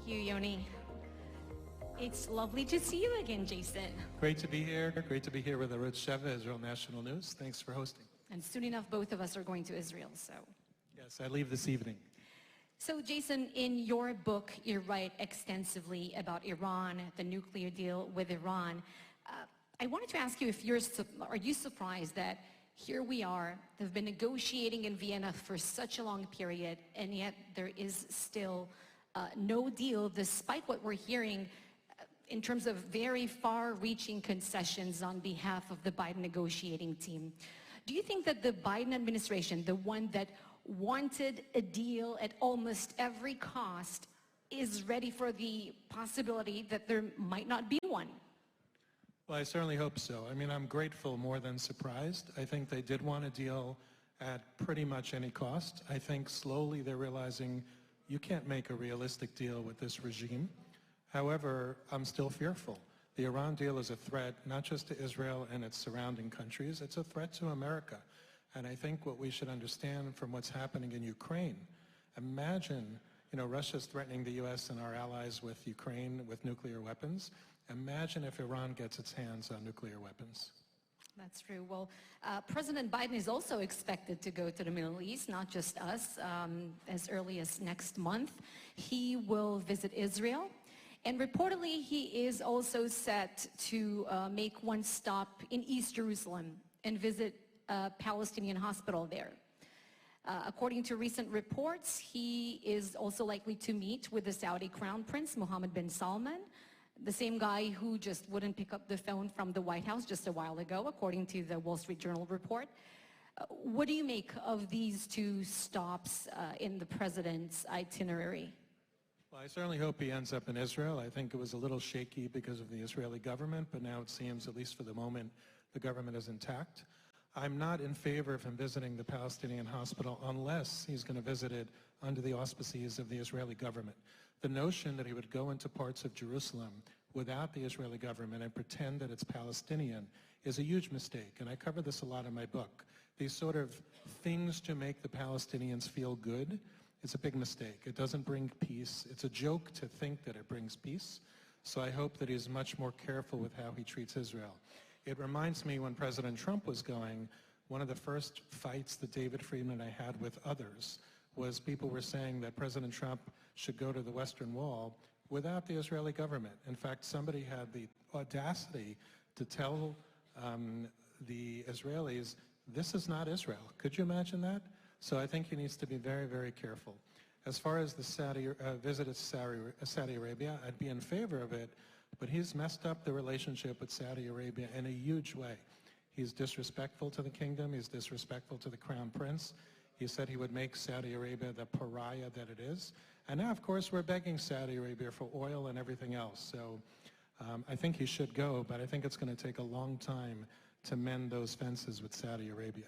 Thank you, Yoni. It's lovely to see you again, Jason. Great to be here. Great to be here with Arutz Sheva, Israel National News. Thanks for hosting. And soon enough, both of us are going to Israel, so. Yes, I leave this evening. So, Jason, in your book, you write extensively about Iran, the nuclear deal with Iran. I wanted to ask you if are you surprised that here we are, they've been negotiating in Vienna for such a long period, and yet there is still no deal, despite what we're hearing in terms of very far-reaching concessions on behalf of the Biden negotiating team. Do you think that the Biden administration, the one that wanted a deal at almost every cost, is ready for the possibility that there might not be one? Well, I certainly hope so. I mean, I'm grateful more than surprised. I think they did want a deal at pretty much any cost. I think slowly they're realizing you can't make a realistic deal with this regime. However, I'm still fearful. The Iran deal is a threat not just to Israel and its surrounding countries, it's a threat to America. And I think what we should understand from what's happening in Ukraine, imagine, Russia's threatening the U.S. and our allies with Ukraine with nuclear weapons. Imagine if Iran gets its hands on nuclear weapons. That's true. Well, President Biden is also expected to go to the Middle East, not just us, as early as next month. He will visit Israel. And reportedly, he is also set to make one stop in East Jerusalem and visit a Palestinian hospital there. According to recent reports, he is also likely to meet with the Saudi Crown Prince, Mohammed bin Salman, the same guy who just wouldn't pick up the phone from the White House just a while ago, according to the Wall Street Journal report. What do you make of these two stops in the president's itinerary? Well, I certainly hope he ends up in Israel. I think it was a little shaky because of the Israeli government, but now it seems, at least for the moment, the government is intact. I'm not in favor of him visiting the Palestinian hospital unless he's going to visit it under the auspices of the Israeli government. The notion that he would go into parts of Jerusalem without the Israeli government and pretend that it's Palestinian is a huge mistake, and I cover this a lot in my book. These sort of things to make the Palestinians feel good, it's a big mistake. It doesn't bring peace. It's a joke to think that it brings peace. So I hope that he's much more careful with how he treats Israel. It reminds me when President Trump was going, one of the first fights that David Friedman and I had with others was people were saying that President Trump should go to the Western Wall without the Israeli government. In fact, somebody had the audacity to tell the Israelis, this is not Israel. Could you imagine that? So I think he needs to be very, very careful. As far as the visit to Saudi Arabia, I'd be in favor of it, but he's messed up the relationship with Saudi Arabia in a huge way. He's disrespectful to the kingdom. He's disrespectful to the crown prince. He said he would make Saudi Arabia the pariah that it is. And now, of course, we're begging Saudi Arabia for oil and everything else. So I think he should go, but I think it's going to take a long time to mend those fences with Saudi Arabia.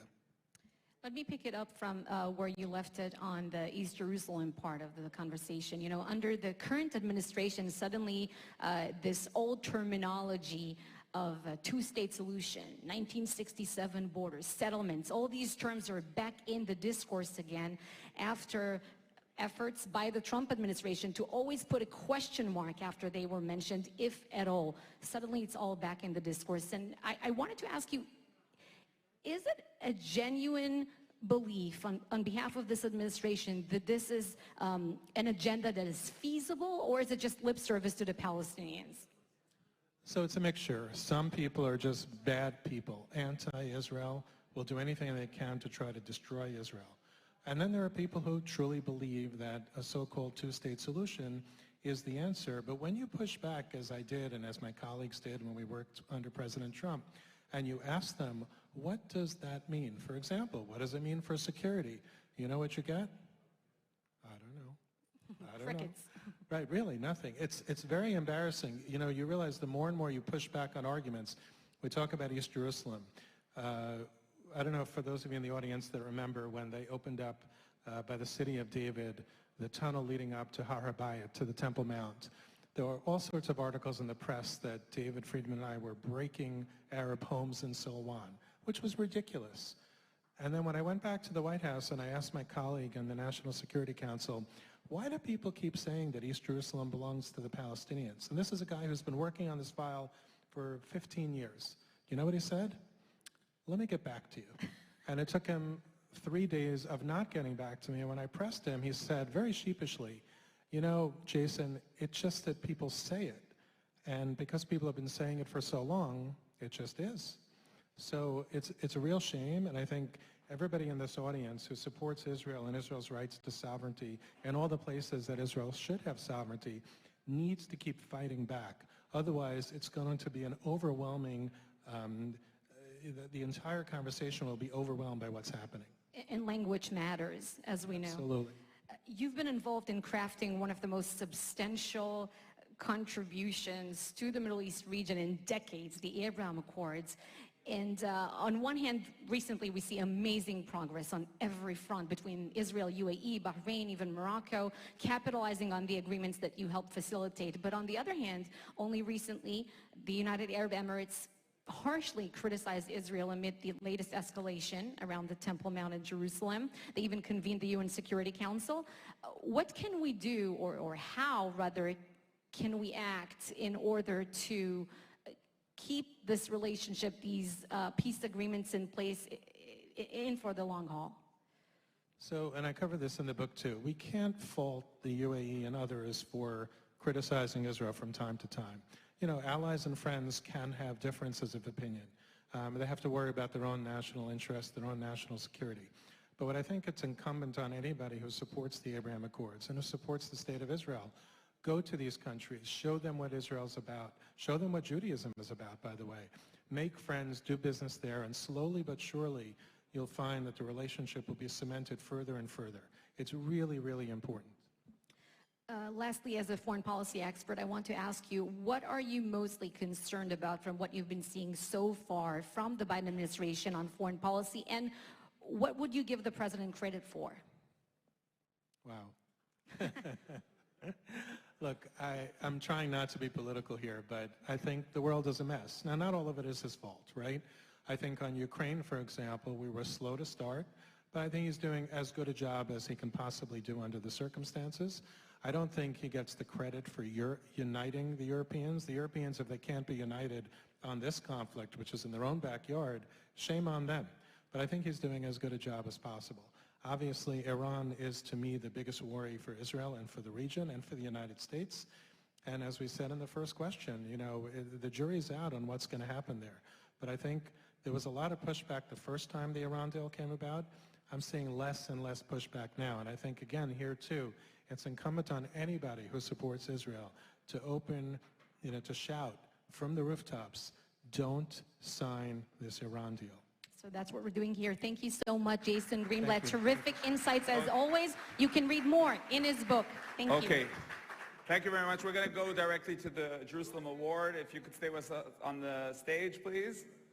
Let me pick it up from where you left it on the East Jerusalem part of the conversation. Under the current administration, suddenly this old terminology of a two-state solution, 1967 borders, settlements, all these terms are back in the discourse again after efforts by the Trump administration to always put a question mark after they were mentioned, if at all. Suddenly it's all back in the discourse. And I wanted to ask you, is it a genuine belief on behalf of this administration that this is an agenda that is feasible, or is it just lip service to the Palestinians? So it's a mixture. Some people are just bad people, anti-Israel, will do anything they can to try to destroy Israel. And then there are people who truly believe that a so-called two-state solution is the answer. But when you push back, as I did and as my colleagues did when we worked under President Trump, and you ask them, what does that mean? For example, what does it mean for security? You know what you get? I don't know. I don't Crickets. know. Right, really, nothing. It's very embarrassing. You realize the more and more you push back on arguments, we talk about East Jerusalem. I don't know, for those of you in the audience that remember when they opened up by the city of David, the tunnel leading up to Har HaBayit, to the Temple Mount. There were all sorts of articles in the press that David Friedman and I were breaking Arab homes and so on, which was ridiculous. And then when I went back to the White House and I asked my colleague in the National Security Council, Why do people keep saying that East Jerusalem belongs to the Palestinians? And this is a guy who's been working on this file for 15 years. You know what he said? Let me get back to you. And it took him 3 days of not getting back to me. And when I pressed him, he said very sheepishly, you know, Jason, it's just that people say it. And because people have been saying it for so long, it just is. So it's a real shame, and I think everybody in this audience who supports Israel and Israel's rights to sovereignty and all the places that Israel should have sovereignty needs to keep fighting back. Otherwise, it's going to be an overwhelming, the entire conversation will be overwhelmed by what's happening. And language matters, as we know. Absolutely. You've been involved in crafting one of the most substantial contributions to the Middle East region in decades, the Abraham Accords. And on one hand, recently we see amazing progress on every front between Israel, UAE, Bahrain, even Morocco, capitalizing on the agreements that you helped facilitate. But on the other hand, only recently, the United Arab Emirates harshly criticized Israel amid the latest escalation around the Temple Mount in Jerusalem. They even convened the UN Security Council. What can we do, or how, rather, can we act in order to keep this relationship, these peace agreements in place in for the long haul? So, and I cover this in the book too, we can't fault the UAE and others for criticizing Israel from time to time. You know, allies and friends can have differences of opinion. They have to worry about their own national interests, their own national security. But what I think it's incumbent on anybody who supports the Abraham Accords and who supports the state of Israel, go to these countries, show them what Israel's about, show them what Judaism is about, by the way. Make friends, do business there, and slowly but surely you'll find that the relationship will be cemented further and further. It's really, really important. Lastly, as a foreign policy expert, I want to ask you, what are you mostly concerned about from what you've been seeing so far from the Biden administration on foreign policy, and what would you give the president credit for? Wow. Look, I'm trying not to be political here, but I think the world is a mess. Now, not all of it is his fault, right? I think on Ukraine, for example, we were slow to start, but I think he's doing as good a job as he can possibly do under the circumstances. I don't think he gets the credit for uniting the Europeans. The Europeans, if they can't be united on this conflict, which is in their own backyard, shame on them. But I think he's doing as good a job as possible. Obviously, Iran is, to me, the biggest worry for Israel and for the region and for the United States. And as we said in the first question, you know, the jury's out on what's going to happen there. But I think there was a lot of pushback the first time the Iran deal came about. I'm seeing less and less pushback now. And I think, again, here too, it's incumbent on anybody who supports Israel to open, you know, to shout from the rooftops, don't sign this Iran deal. So that's what we're doing here. Thank you so much, Jason Greenblatt. Terrific insights as always. You can read more in his book. Thank you. Okay. Thank you very much. We're going to go directly to the Jerusalem Award. If you could stay with us on the stage, please.